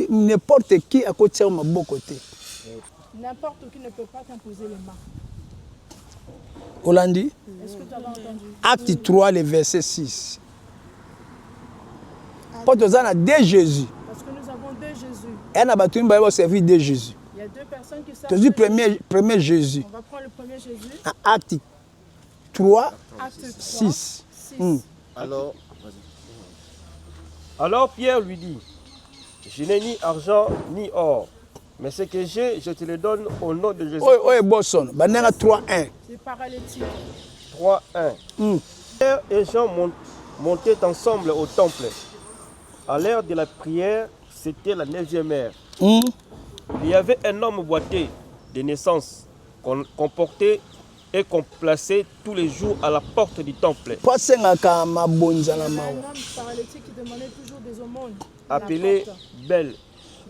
N'importe qui à côté de mon côté. N'importe qui ne peut pas t'imposer les mains. Hollandi. Est-ce que tu avais entendu? Acte 3, le verset 6. Quand on a deux Jésus. Parce que nous avons deux Jésus. Et on a servi de Jésus. Il y a deux personnes qui servent. Tu dis premier Jésus. On va prendre le premier Jésus. Acte 3, Acte 3, 6. 6. Alors Pierre lui dit, je n'ai ni argent ni or, mais ce que j'ai, je te le donne au nom de Jésus. Oui, Bosson. Banana 3, 1. C'est paralytique. 3, 1. Pierre et Jean montaient ensemble au temple. À l'heure de la prière, c'était la 9e heure. Il y avait un homme boiteux de naissance qu'on portait et qu'on plaçait tous les jours à la porte du temple. Un homme paralytique qui demandait toujours des aumônes. Appelé Belle.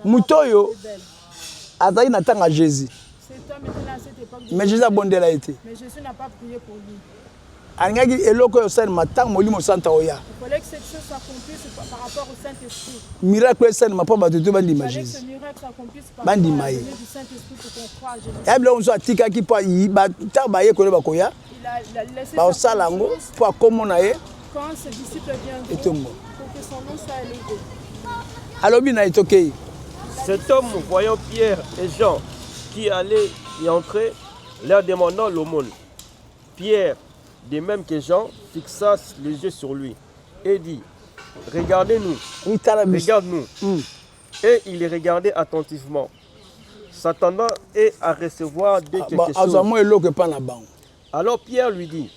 Mutoyo, Azaï n'attend à Jésus. Cet homme était là à cette époque. Mais Jésus a bondé là été. Mais Jésus n'a pas prié pour lui. Il fallait que cette chose s'accomplisse par rapport au Saint-Esprit. miracle est ma pas de Il fallait que Jésus. ce miracle s'accomplisse par rapport à la venue du Saint-Esprit pour qu'on croie à Jésus. Il y a bien on tika qui pas y ba tabaye ko ba koya Il a laissé ba sa salango chose pour comme na ye quand ses disciples et tout viendront monde. pour que son nom soit élevé. Alobi na itokei. Cet homme, voyant Pierre et Jean qui allaient y entrer, leur demandant l'aumône. Pierre, de même que Jean, fixa les yeux sur lui et dit, regardez-nous, regarde-nous. Et il les regardait attentivement, s'attendant à recevoir de quelque chose. Alors Pierre lui dit,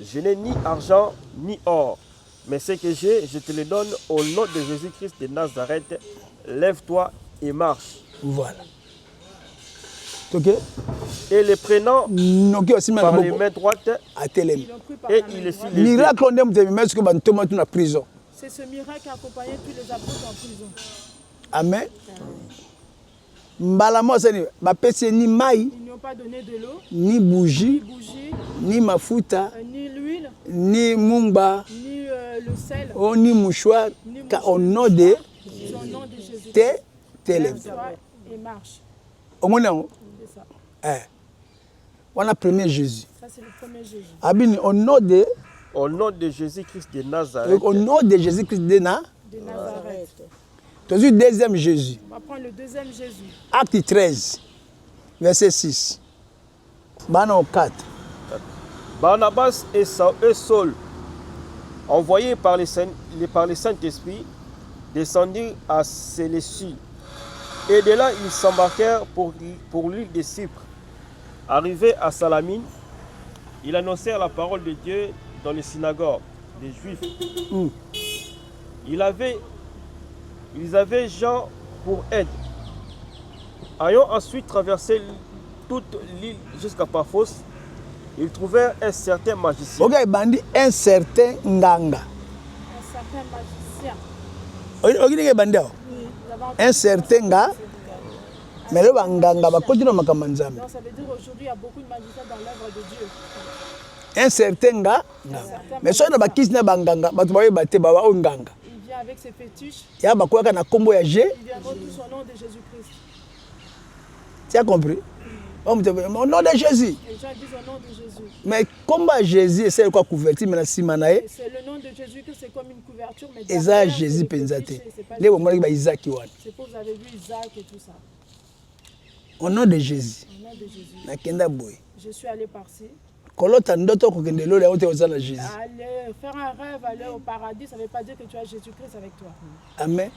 je n'ai ni argent ni or, mais ce que j'ai, je te le donne au nom de Jésus-Christ de Nazareth. Lève-toi et marche. Voilà. Ok. Et le prenant par les mains droites, et il est sur les miracle on aime de mettre que ban tomate na prison. C'est ce miracle qui a accompagné tous les apôtres en prison. Amen. Mbalamo seni ba pesi ni mai, Ils n'ont pas donné de l'eau, ni bougie, ni bougie, ni mafuta, ni l'huile, ni mumba, ni le sel. ni mouchoir, car au nom de Au nom de Jésus. lève. Lève-toi et marche. Au moment C'est ça. on a premier Jésus. Ça, c'est le premier Jésus. Abini au nom de Jésus-Christ de Nazareth. au nom de Jésus-Christ de De Nazareth. Tu as vu deuxième Jésus. On va prendre le deuxième Jésus. Acte 13, verset 6. Bana 4. Barnabas et Saul, envoyés par le Saint-Esprit, descendirent à Séleucie. Et de là, ils s'embarquèrent pour l'île de Cypre. Arrivés à Salamine, ils annoncèrent la parole de Dieu dans les synagogues des Juifs. Ils avaient Jean pour aide. Ayant ensuite traversé toute l'île jusqu'à Paphos, ils trouvèrent un certain magicien. Ok, bandi un certain nganga. Un certain magicien. Ok, bandi un certain gars. Mais le nganga va continuer à makambanzam. Donc ça veut dire aujourd'hui il y a beaucoup de magiciens dans l'œuvre de Dieu. Un certain gars. Mais soit na bakisi na banganga, batu baye bate ba wa nganga. Il vient avec ses fétiches. Ya bakwaka na kombo ya G. Il vient tous au nom de Jésus-Christ. Tu as compris? Au nom de Jésus. Et les gens disent au nom de Jésus. Mais comment Jésus c'est quoi couverture mais na simanae? C'est le nom de Jésus que c'est comme une couverture mais Eza Jésus penzate. Les bomba ba Isaac wan. C'est pour vous avez vu Isaac et tout ça. Au nom de Jésus. Au nom de Jésus. Na kenda boy. Je suis allé par-ci. Kolota ndoto ko kende lo le ote ozala Jésus. Aller faire un rêve, aller au paradis, ça ne veut pas dire que tu as Jésus-Christ avec toi. Amen.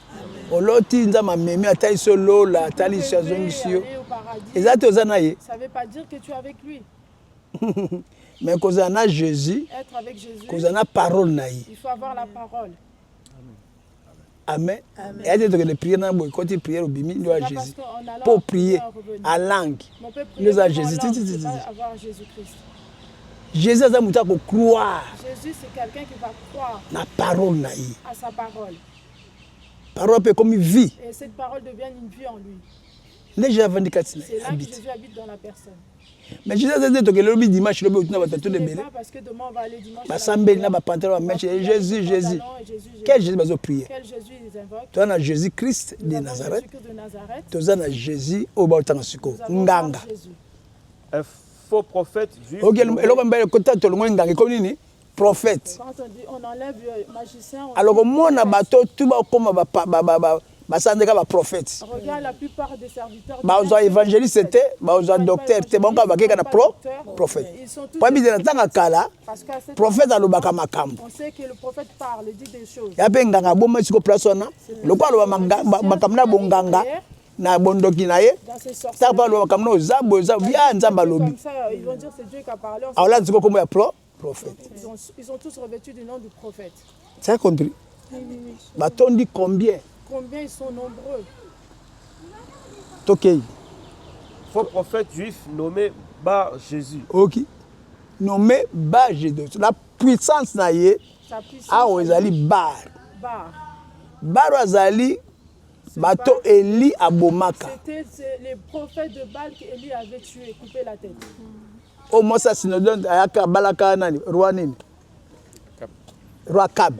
Oloti nzama memi atali solo la atali shazongisio. Ezate ozana ye. Ça ne veut pas dire que tu es avec lui. Mais kozana Jésus. Être avec Jésus. Kozana parole na ye. Il faut avoir la parole. Amen. Et tu dois prier dans le côté prière au bimi de Jésus. Pour prier à langue. Nous à Jésus. Avoir Jésus-Christ. Jésus a muta ko croire. Jésus c'est quelqu'un qui va croire. Na parole na ye. À sa parole. Parole peut comme vie. Et cette parole devient une vie en lui. Les gens vindicatifs. C'est là que Jésus habite dans la personne. Mais Jésus a dit que le dimanche, le dimanche, Ce n'est pas parce que demain on va aller dimanche. Jésus. Quel Jésus va prier? Quel Jésus ils invoquent? Tu as Jésus-Christ de Nazareth. Tu as Jésus au Bautansiko. Nganga. Un faux prophète juif. Ok, prophète. Quand on dit on enlève le magicien. Alors, moi, on a bateau, tout va comme un prophète. Regarde la plupart des serviteurs. Ils ont évangéliste, c'était, ils ont docteur, c'était bon, prophète. Prophète à l'obaka makam. On sait que le prophète parle, il dit des choses. Il y a un ganga, bon, mais c'est que personne. Le quoi, le makamna bonganga. Na bondoki na ye ça va le comme no zabo via nzamba lobi comme ça ils vont dire c'est Dieu qui a parlé. Alors là c'est comme un prophète. Ils ont tous revêtu du nom du prophète. Tu as compris? Oui. Bah on dit combien ils sont nombreux. OK. Faux prophète juif nommé Bar Jésus. OK. Nommé Bar Jésus. La puissance na ye a ozali bar. Bar azali bato Eli abomaka. C'était les prophètes de Baal qu'Élie avait tué, coupé la tête. Oh, moi ça synodonte ayaka balaka nani roi nini? Roi Kab.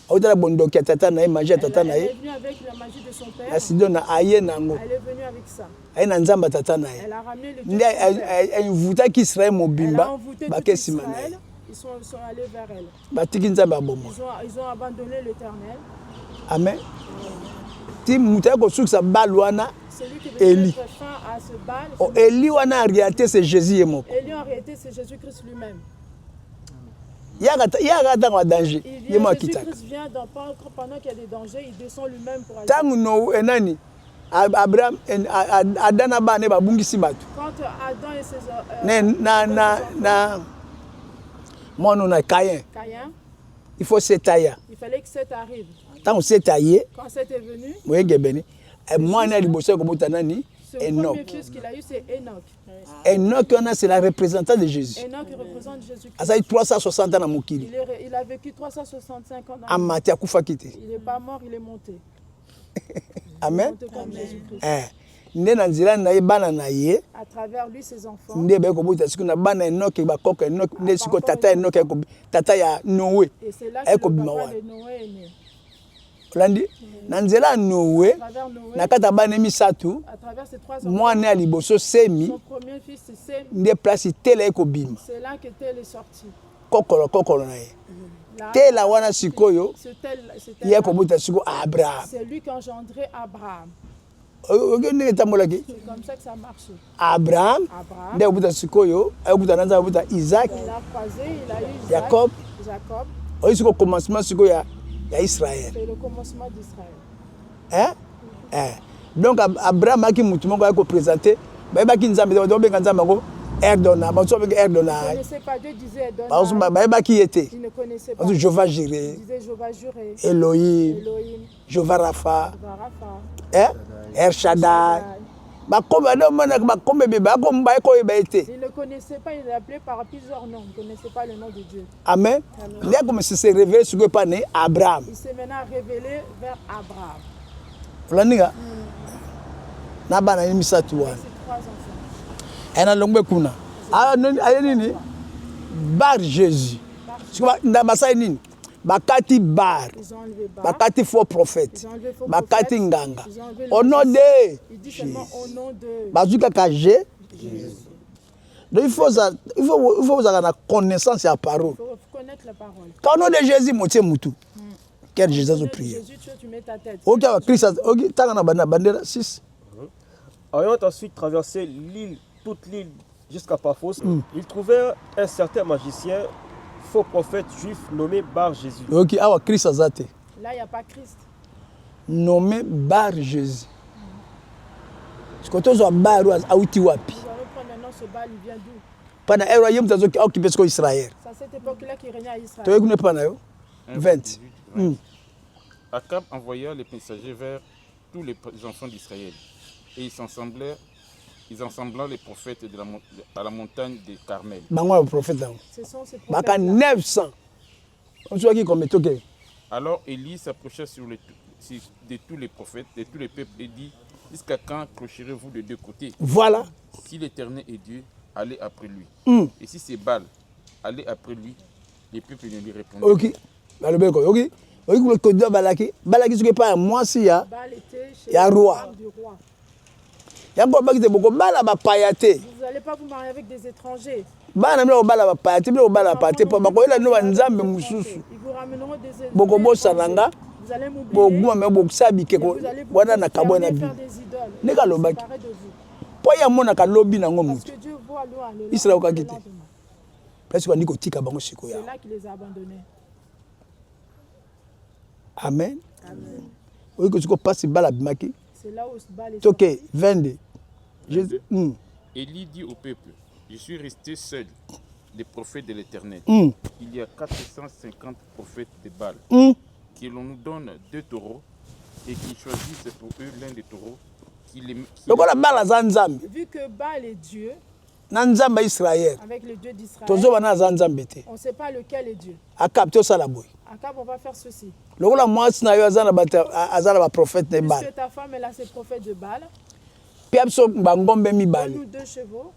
Autala bondoki tata na magie tata na ye. Elle est venue avec la magie de son père. Asidona aye nango. Elle est venue avec ça. Aye na nzamba tata na ye. Elle a ramené le Dieu. Elle invita ki Israël mobimba bakesi manaye. Ils sont allés vers elle. Batiki nzamba bomo. Ils ont abandonné l'Éternel. Amen. Ti mutaya ko sukisa balwana Eli. Oh, Eli wana en réalité c'est Jésus yemoko. Eli en réalité c'est Jésus-Christ lui-même. Il y a dans danger. Jésus-Christ vient pendant qu'il y a des dangers, il descend lui-même pour aller. Tangu no enani Abraham Adana ba ne babungisi bato. Quand Adam et ses na mono na Caïn. Il faut s'étailler. Il fallait que Seth arrive. Tant s'étailler. Quand Seth est venu. Moyenge beni. Et moi na liboso ko botana ni Enoch. Le premier fils qu'il a eu c'est Enoch. Enoch c'est la représentante de Jésus. Enoch représente Jésus. Ça 360 ans na mokili. Il a vécu 365 ans. Amati akufa kite. Il n'est pas mort, il est monté. Amen. Il est monté comme Jésus-Christ. Nde na nzira na ye bana na ye à travers lui ses enfants nde ba ko bota siku na bana Enoch ba koka Enoch nde siku tata Enoch ko tata ya Noé et c'est là que le papa de Noé est né. Landi na nzela Noé na kata bana misatu à travers ces trois enfants mwana ya liboso Semi son premier fils c'est Sem nde place tele ko bima c'est là que Tel est sorti kokolo na ye tela wana sikoyo ye ko bota siku Abraham c'est lui qui a engendré Abraham. C'est comme ça que ça marche. Abraham, il a eu Isaac, il a croisé, il a eu Jacob. C'est le commencement d'Israël. C'est le commencement d'Israël. Donc Abraham a présenté, il a Erdona, il ne connaissait pas Dieu, disait Erdona. Il ne connaissait pas. Jéhovah Jireh, Elohim, Jéhovah Rapha, El Shaddai. Il ne connaissait pas, il l'appelait par plusieurs noms. Il ne connaissait pas le nom de Dieu. Amen. Il a commencé à se révéler sur Abraham. Il s'est maintenant révélé vers Abraham. Ces trois enfants. Bar Jésus. Bakati bar. Bakati faux prophète. Bakati nganga. Au nom de Jésus. Bazuka kaje. Donc il faut avoir la connaissance de la parole. Il faut connaître la parole. Quand au nom de Jésus, moitié moutou. Quel Jésus a prié. Jésus, tu mets ta tête. Ok, Christ, ok, tangana bandera 6. Ayant ensuite traversé l'île, toute l'île jusqu'à Paphos, il trouvait un certain magicien, faux prophète juif nommé Bar Jésus. Ok, awa Christ azate. Là, il n'y a pas Christ. Nommé Bar Jésus. Ce que tu as Bar Aouti Wapi. Vous allez prendre maintenant ce Bar, il vient d'où? Pendant un royaume qui a occupé Israël. C'est à cette époque-là qu'il régnait à Israël. Tu as vu pas 20. Akab envoya les messagers vers tous les enfants d'Israël. Et ils ensemblèrent les prophètes à la montagne de Carmel. Ce sont ces prophètes. 900. Alors Élie s'approcha de tous les prophètes, de tous les peuples, et dit: jusqu'à quand clocherez-vous de deux côtés? Voilà. Si l'Éternel est Dieu, allez après lui. Et si c'est Baal, allez après lui. Les peuples ne lui répondent pas. Ok. Ok. Ok, Balaki ce qui pas moi si ya roi. Il y a beaucoup de bala ba payaté. Vous n'allez pas vous marier avec des étrangers. Bana mlo bala ba payaté, mlo bala payaté pa ko ila no nzambe mususu. Ils vous ramèneront des étrangers. Boko bo salanga. Vous allez m'oublier. Boko me bo sabi ke ko wana na kabo na bi. Ne ka lobaki. Po ya mona ka lobi na ngo mutu. Parce que Dieu voit loin le Israël ka kité. Parce que ndiko tika bango siko ya. C'est là qu'il les a abandonnés. Amen. Amen. Oui, que tu passes bala bimaki. C'est là où Baal est. OK, 22. Jésus. Élie dit au peuple, je suis resté seul des prophètes de l'Éternel. Il y a 450 prophètes de Baal. Que l'on nous donne 2 taureaux et qu'ils choisissent pour eux l'un des taureaux. Vu que Baal est Dieu, Israël. Avec le Dieu d'Israël, on ne sait pas lequel est Dieu. Akab, on va faire ceci. Puisque ta femme elle a ses prophètes de Baal, donne-nous 2 chevaux.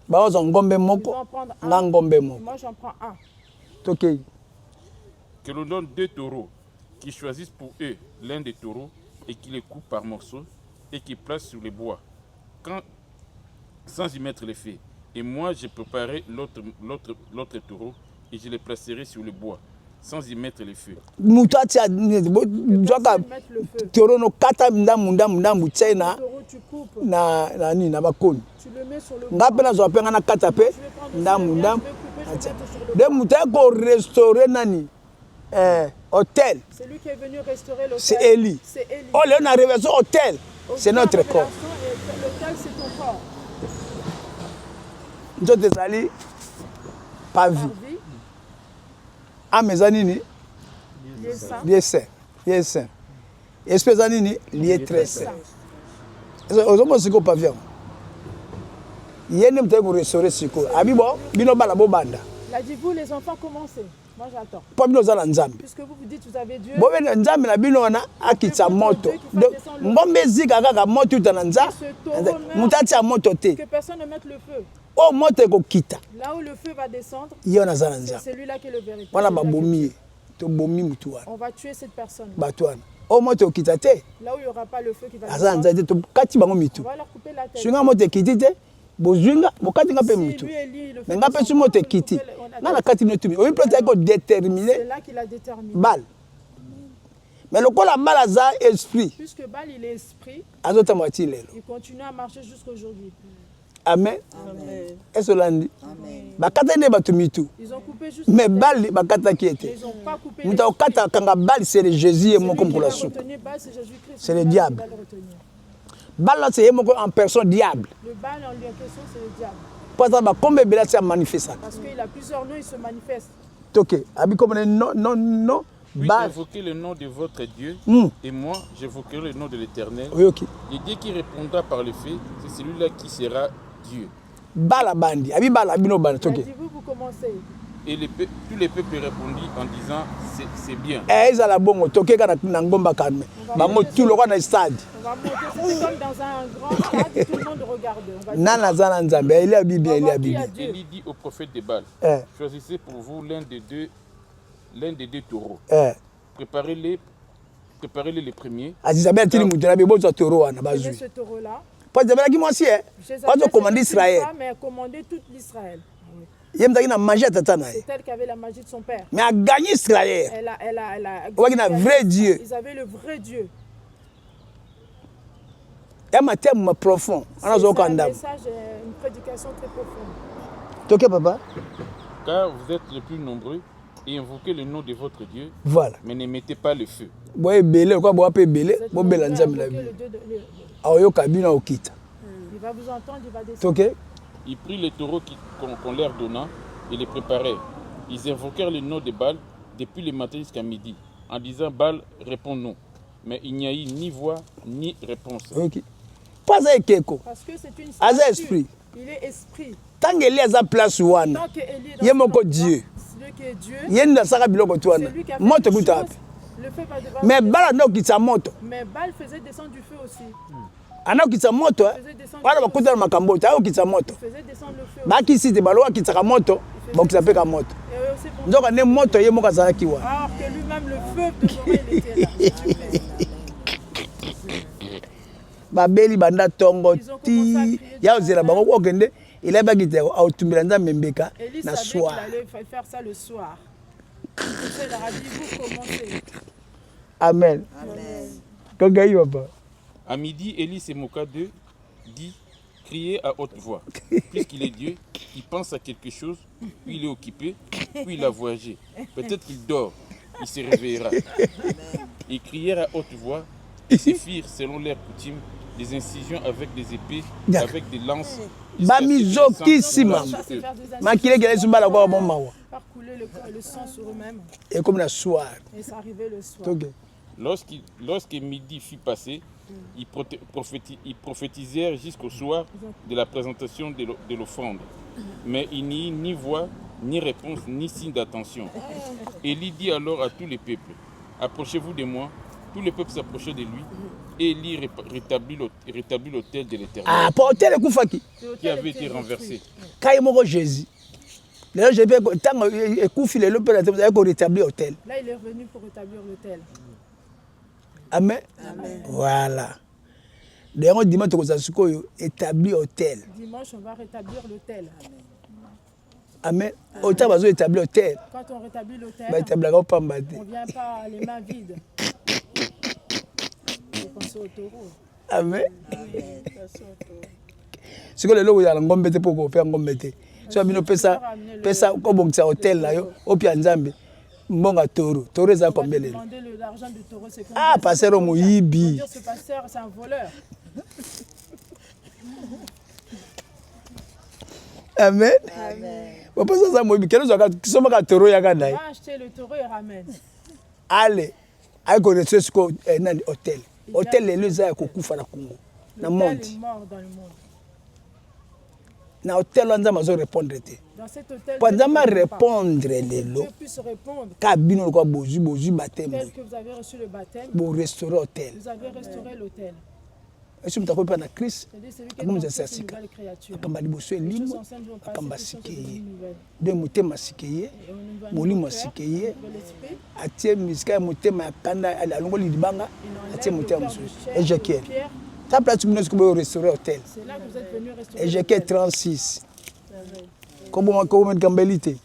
Moi j'en prends un. Okay. Que l'on donne 2 taureaux, qui choisissent pour eux l'un des taureaux et qui les coupent par morceaux et qui placent sur les bois, sans y mettre les feux. Et moi je préparerai l'autre taureau et je les placerai sur le bois, sans y mettre les feux. Tu le mets sur le bois. Hôtel. C'est lui qui est venu restaurer l'hôtel. C'est Élie. Oh, là, on arrive sur hôtel. C'est notre corps. L'hôtel, c'est ton corps. Nous sommes allés par vie. Ah, mes amis, lié saint. Lié saint. Espèce d'amis, lié très saint. Aux hommes, c'est quoi pas bien? Il y a une petite restaurer ce corps. Abibo, bino balabo banda. Il a dit, vous les enfants, commencez. Moi j'attends. Puisque vous vous dique vous avez Dieu. Que personne ne mette le feu. Là où le feu va descendre, c'est celui-là qui est le véritable. On va tuer cette personne. Là où il n'y aura pas le feu qui va descendre, on va leur couper la tête. Bozunga bokatinga pe mutu nga pe sumo te kiti na kati no tumi oyi peut-être ko déterminer c'est là qu'il a déterminé Baal mais le kola Baal za esprit puisque Baal il est esprit azota mati lelo il continue à marcher jusqu'aujourd'hui. Amen. Amen. Est-ce lundi amen bakata ne batumitu ils ont coupé juste mais Baal bakata qui était ils ont pas coupé muta okata kanga Baal c'est le Jésus et mon comme pour la soupe c'est le diable. Baal c'est en personne diable. Le Baal en lui en question c'est le diable. Parce qu'il a plusieurs noms, il se manifeste. Ok, non. Puis invoquez le nom de votre Dieu et moi j'évoquerai le nom de l'Éternel. Oui, ok. Le Dieu qui répondra par le fait, c'est celui-là qui sera Dieu. Baal bandi, abi Baal abino bandi. Ok. Vous commencez. Et tous les peuples répondit en disant c'est bien. Ils allaient bon, toquer quand on ngomba calme. Bango tout le roi dans le stade. On va monter, c'est comme dans un grand stade et tout le monde regarde. Nana zana nzambe, il est Bible, il est Bible. Élie dit au prophète de Baal, choisissez pour vous l'un des deux taureaux. Préparez-les les premiers. Azizabel tili mutela be bozo taureau wana bazui. Ce taureau là. Pas de qui moi si pas de commander Israël. Mais commander toute l'Israël. C'est elle qui avait la magie de son père. Mais a gagné Israël. Elle a vrai Dieu. Ils avaient le vrai Dieu. C'est un thème profond. C'est un message, une prédication très profonde. Ok, papa? Car vous êtes les plus nombreux et invoquez le nom de votre Dieu. Voilà. Mais ne mettez pas le feu. Il va vous entendre, il va descendre. Ok? Ils prirent les taureaux qu'on leur donna et les préparèrent. Ils invoquèrent le nom de Baal depuis le matin jusqu'à midi, en disant Baal, réponds-nous. Mais il n'y a eu ni voix ni réponse. Ok. Pas un keko. Parce que c'est une esprit. Il est esprit. Tant qu'il est à place où on a, il y a mon Dieu. Celui qui est Dieu. Il y a une biloko toi. Monte le feu va devoir. Mais Baal non qui ça monte. Mais Baal faisait descendre du feu aussi. ana okitisa moto wana bakutana makambo ta okitisa moto bakisi te baloba okitsaka moto bakitisa mpe ka moto nzoka nde moto ye moko azalaki wana. Alors que lui-même le feu toujours il était là. Babeli banda tongo ti ya ozela bango okende ilabaki te autumbela nzambe mbeka na soir. Il allait faire ça le soir. C'est la radio vous commencez. Amen. Amen. À midi, Élie se moqua d'eux, dit, criez à haute voix. Puisqu'il est Dieu, il pense à quelque chose, puis il est occupé, puis il a voyagé. Peut-être qu'il dort, il se réveillera. Ils crièrent à haute voix, ils se firent, selon leur coutume, des incisions avec des épées, avec des lances. Bamizokissima. Makile gele sumbala kwa bomba. Par couler le sang sur eux-mêmes. Et comme le soir. Et ça arrivait le soir. Lorsque midi fut passé, ils prophétisèrent jusqu'au soir de la présentation de l'offrande. Mais il n'y eut ni voix, ni réponse, ni signe d'attention. Élie dit alors à tout le peuple, approchez-vous de moi. Tout le peuple s'approchait de lui. Et Élie rétablit l'autel de l'Éternel. Ah, pour l'autel qui avait été renversé. Quand il Jésus. Là, je vais tant écouffer le peuple pour rétablir l'autel. Là, il est revenu pour rétablir l'autel. Amen. Amen. Voilà. D'ailleurs, dimanche, on va établir l'autel. Dimanche, on va rétablir l'autel. Amen. Autant va établir l'autel. Quand on rétablit l'autel, on ne vient pas les mains vides. Pensez au taureau. Amen. C'est que le logo ya ngombe te poko faire ngombe te. So bino pesa ko bongisa hotel la yo opia nzambe mbonga toro. Toro za combien le? L'argent du taureau c'est combien? Ah, pasteur Moyibi. Ce pasteur c'est un voleur. Amen. Amen. On pense ça Moyibi kelo zo ka kisoma ka toro ya ka nai. Va acheter le taureau et ramène. Allez. Ay ko reçu ko na hotel. Hôtel les lieux à kokufa na Congo. Na monde. Il est mort dans le monde. Na hôtel on va répondre te. Dans cet hôtel. Pendant répondre les lots. Puisse répondre. Kabino quoi bozu baptême. Tel que vous avez reçu le baptême. Pour restaurer hôtel. Vous avez restauré l'hôtel. Est-ce que tu as pas na Christ? Comme vous êtes une nouvelle créature. Akamba liboso elimo. Akamba sikeye. De motema sikeye. Molimo sikeye. Atie miska motema kanda alongoli libanga. Atie motema mususu. Ézéchiel. Ta place tu nous pour restaurer hôtel. C'est là que vous êtes venu restaurer. Ézéchiel 36. Comment kambelité.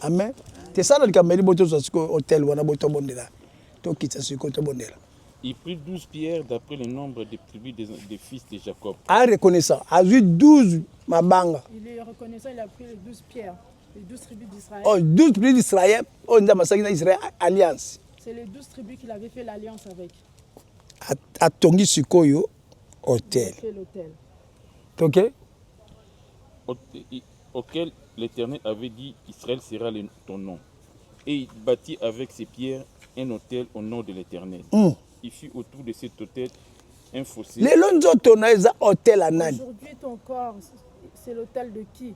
Amen. C'est ça le kambeli boto so hôtel wana boto bondela. To kitsa siko to bondela. Il prit 12 pierres d'après le nombre des tribus des fils de Jacob. Ah, reconnaissant. A vu 12 mabanga. Il est reconnaissant, il a pris les 12 pierres, les 12 tribus d'Israël. Oh, 12 tribus d'Israël. Oh, on a Israël alliance. C'est les 12 tribus qu'il avait fait l'alliance avec. A Tongi Sukoyo, hôtel. Ok? Auquel l'Éternel avait dit, Israël sera ton nom. Et il bâtit avec ses pierres un hôtel au nom de l'Éternel. Il fut autour de cet hôtel un fossé. Aujourd'hui, ton corps, c'est l'hôtel de qui?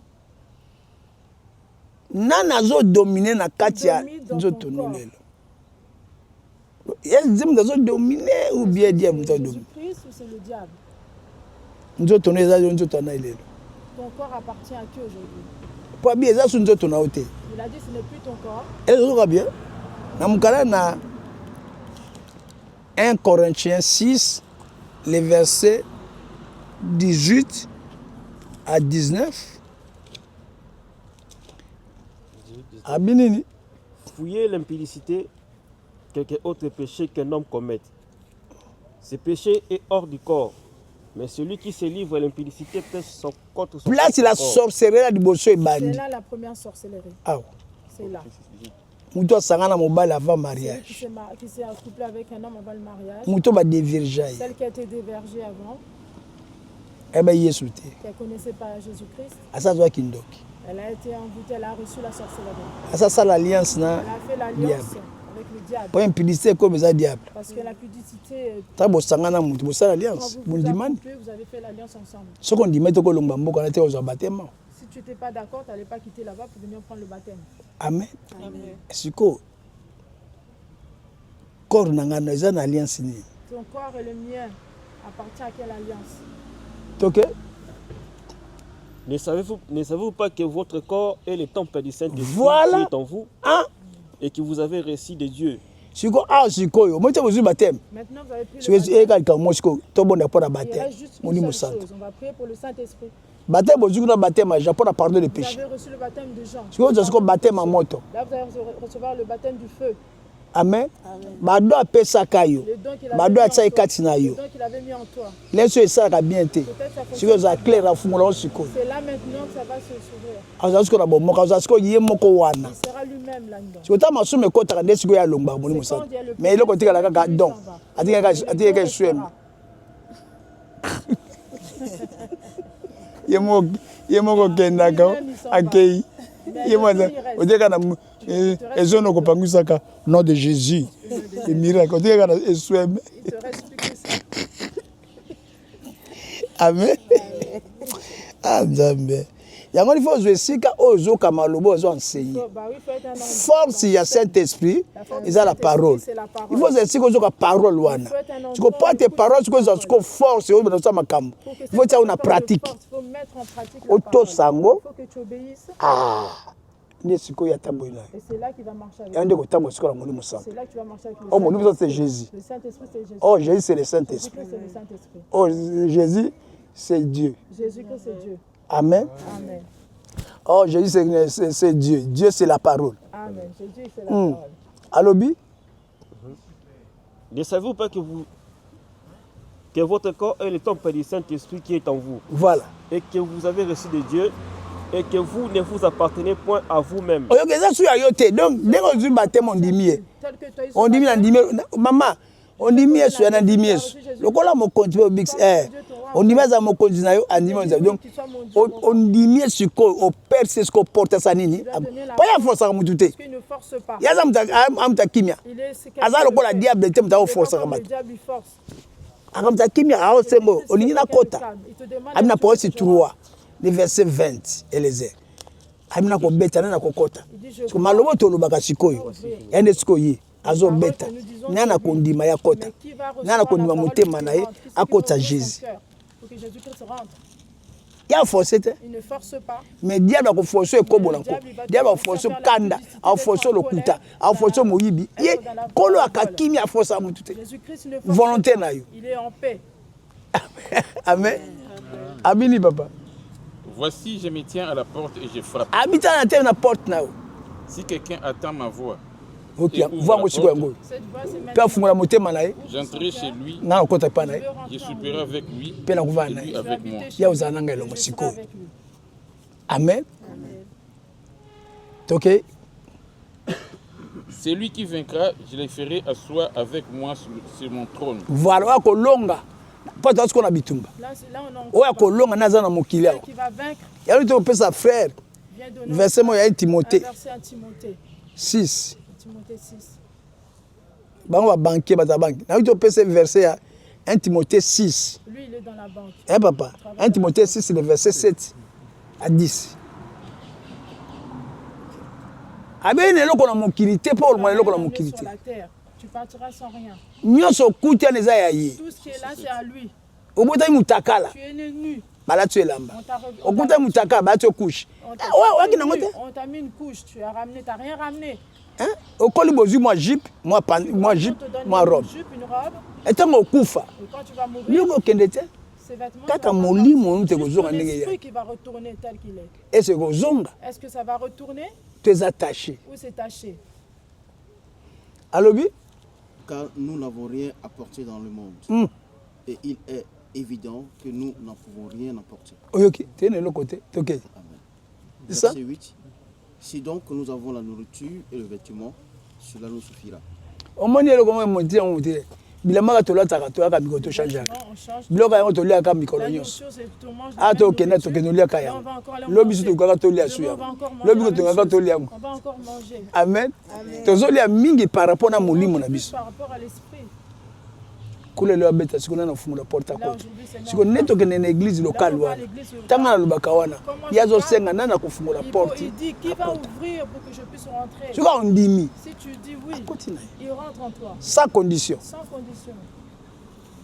Nana zo dominer na katia zo tonolelo. Est-ce que zo dominer ou bien diable zo dominer? Christ ou c'est le diable? Zo toneza zo tonolelo. Ton corps appartient à qui aujourd'hui? Pas bien ça zo tonaote. Il a dit ce n'est plus ton corps. Est-ce que bien? Na mukala na 1 Corinthiens 6, les versets 18 à 19. Abinini. Fouiller l'impudicité, quelque autre péché qu'un homme commette. Ce péché est hors du corps, mais celui qui se livre à l'impudicité pêche son contre son corps. Là, c'est la sorcellerie du bosso et bandi. C'est là la première sorcellerie. Ah. C'est là. Mouto sangana mobile avant mariage. Qui s'est accouplé avec un homme avant le mariage. Mouto ba déverger. Celle qui a été dévergée avant. Eh ben Yesu te. Qui ne connaissait pas Jésus-Christ. Asa zo kindoki. Elle a été envoûtée, elle a reçu la sorcellerie. Asa ça l'alliance na. Elle a fait l'alliance avec le diable. Pour impudicité comme ça diable. Parce que la pudicité. Ta bo sangana mouto bo ça l'alliance. Vous avez fait l'alliance ensemble. Ce qu'on dit mettre ko lomba mboko na te aux baptême. Si tu n'étais pas d'accord, tu n'allais pas quitter là-bas pour venir prendre le baptême. Amen. Amen. Siko corps nangana eza na alliance ni. Ton corps et le mien appartient à quelle alliance? Ok. Ne savez-vous pas que votre corps est le temple du Saint-Esprit Voilà. qui est en vous et que vous avez reçu de Dieu? Maintenant, vous avez pris le baptême. Il reste juste une seule chose. On va prier pour le Saint-Esprit. Baptême, vous avez pardon de Vous péché. avez reçu le baptême de Jean. Vous avez baptême à moto. Là, vous allez recevoir le baptême du feu. Amen. Bado apesaka yo. Bado atsa ekati na yo. Le don qu'il avait mis en toi. Laisse ça bien été. Si vous avez clair à fumula osiko. C'est là maintenant que ça va se s'ouvrir. Azasiko na bo moka azasiko ye moko wana. Il sera lui-même là-dedans. Si vous avez masume kota ndesiko ya lomba moni musana. Mais il est la kaka don. Atika swem. Ye moko kenda ka akei. Ye mwana odeka na ezono ko pangusaka nom de Jésus. Et miracle odeka na swem. Il te reste plus que ça. Amen. Amen. Yango il faut esika ozo kamalobo ozo enseigner. Force il y a Saint-Esprit, ils ont la parole. Il faut esika ozo ka parole wana. Tu peux pas tes paroles tu peux force au dans ça makambo. Il faut ça on a pratique. Il faut mettre en pratique la Auto parole. sango. Il faut que tu obéisses. Nesiko ya tamboina. Et c'est là qu'il va marcher avec Yande ko tambo siko la moni musana. C'est là que tu vas marcher avec le Oh mon Dieu Saint-Esprit. c'est Jésus. Le Saint-Esprit c'est Jésus. Oh Jésus c'est le Saint-Esprit. Jésus-Christ c'est le Saint-Esprit. Oh Jésus c'est Dieu. Jésus-Christ c'est Dieu. Amen. Amen. Oh Jésus c'est Dieu. Dieu c'est la parole. Amen. Jésus c'est la parole. Alobi? Ne savez-vous pas que votre corps est le temple du Saint-Esprit qui est en vous Voilà. et que vous avez reçu de Dieu et que vous ne vous appartenez point à vous-même? Donc, dès qu'on dit baptême, on dit mieux. Tel que toi, ils sont On dit mieux, on dit mieux. Maman, on dit mieux, on dit mieux. Le cola mon continue au bix air. On dit mieux à mon continue, on dit mieux. Donc, on dit mieux sur quoi, au père, c'est ce qu'on porte à Nini. Pas la force à m'outer. il ne force pas. Il y a un kimia. Il est Azar le cola diable, il t'aime d'avoir force à le m'outer. diable il force. Akamta kimia, ah, c'est bon. On dit na kota. Amina pour aussi 3, les versets 20 et les airs. Amina ko beta na kokota. Parce que malobo to lobaka sikoyo. Yande sikoyi azo beta. Nana kondima ya kota. Nana kondima motema na ye akota Jésus. Pour que Jésus-Christ rentre. Ya forcer te. Il ne force pas. Mais diable ko forcer ko bolanko. Diable ko forcer kanda, a forcer lokuta, a forcer moyibi. Ye kolo akakimi a forcer amutute. Jésus-Christ ne force volonté pas. na yo. Il est en paix. Amen. Abini papa. Voici, je me tiens à la porte et je frappe. Habita na terre na porte na yo. Si quelqu'un attend ma voix, OK, voir mo siko yango. Cette voix c'est maintenant. Pe fungola motema na ye. j'entrerai chez lui, Na okota pa na ye. je souperai avec lui Pe na kuva et na lui ye. avec moi. Ya uzana ngelo mo siko. Avec lui. Amen. OK. Celui qui vaincra, je le ferai asseoir avec moi sur mon trône. Voilà, wa kolonga. Pas parce qu'on a bitumba. Là on en Oya kolonga naza na mokili awo. qui va vaincre. Ya lui to sa frère. Vient donner Verset mo ya Timothée verset à Timothée. 6. Timothée 6. Bango ba banquier ba ta banque. Na lui to pesa verset ya 1 Timothée 6. Lui il est dans la banque. Eh papa, 1 Timothée 6 c'est le verset 7 à 10. Abene loko na mokili te pa olma loko na mokili te. Sur la terre. Tu partiras sans rien. Nyonso kutia neza ya ye. Tout ce qui est là c'est à lui. Obota mutakala. Tu es né nu. Bala tu elamba. On t'a Okuta mutakala ba tu couche. on t'a Ouais, mis ouais, nu. qui On t'a mis une couche, tu as ramené, t'as rien ramené. Hein? Okoli bozu moi jupe, moi jupe, On te donne moi robe. une jupe, une robe, Et tant okufa. et quand tu vas mourir, Nyoko kende te. ces vêtements Kaka tu vas molimo prendre. te Juste kozonga ton ndenge ya. esprit qui va retourner tel qu'il est. Et c'est kozonga, Est-ce que ça va retourner tu es attaché. ou c'est taché? Alobi? Car nous n'avons rien apporté dans le monde. Et il est évident que nous n'en pouvons rien apporter. Oyoki, tu es le côté. OK. Amen. C'est ça? Verset 8. Si donc nous avons la nourriture et le vêtement, cela nous suffira. Omoni eloko mo monti en monti. Bilamaka to lataka to aka miko to changer. Non, on change. Biloko yango to lia ka mikolo La nyonso. nourriture, c'est tout mange. Ah to kenda to kendo lia ka Et on yango. va encore aller Lobi manger. su to kaka to lia Demain, suya. on va encore manger Lobi la ko to même kaka to chose. lia yango. On va encore manger. Amen. Amen. Tozolia mingi par rapport na molimo na Plus biso. par rapport à l'esprit. Kule leo beta siko na fungula porta Là ko. aujourd'hui, c'est Siko neto ke na église locale Là, on va à wana. l'église locale. Tanga na lubaka wana. Comment Yazo je senga nana ko fungula porte. Il dit qui va ouvrir pour que je puisse rentrer. Siko ondimi. Si tu dis oui, Continue. il rentre en toi. Sans condition. Sans condition.